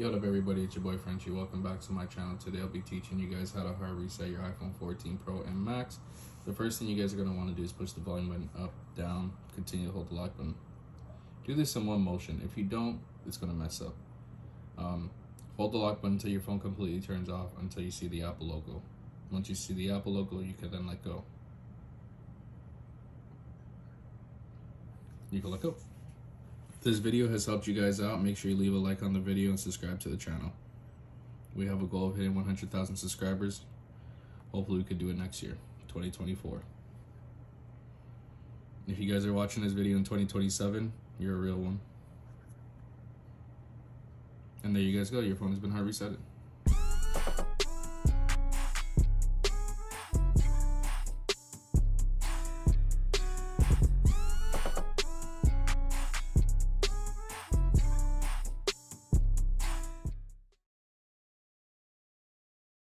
Yo, up everybody, it's your boy Frenchiie. Welcome back to my channel. Today I'll be teaching you guys how to hard reset your iPhone 14 Pro and Max. The first thing you guys are going to want to do is push the volume button up, down, continue to hold the lock button. Do this in one motion. If you don't, it's going to mess up. Hold the lock button until your phone completely turns off, until you see the Apple logo. Once you see the Apple logo, you can then let go. You can let go. If this video has helped you guys out, make sure you leave a like on the video and subscribe to the channel. We have a goal of hitting 100,000 subscribers. Hopefully we could do it next year, 2024. If you guys are watching this video in 2027, you're a real one. And there you guys go, your phone has been hard resetted.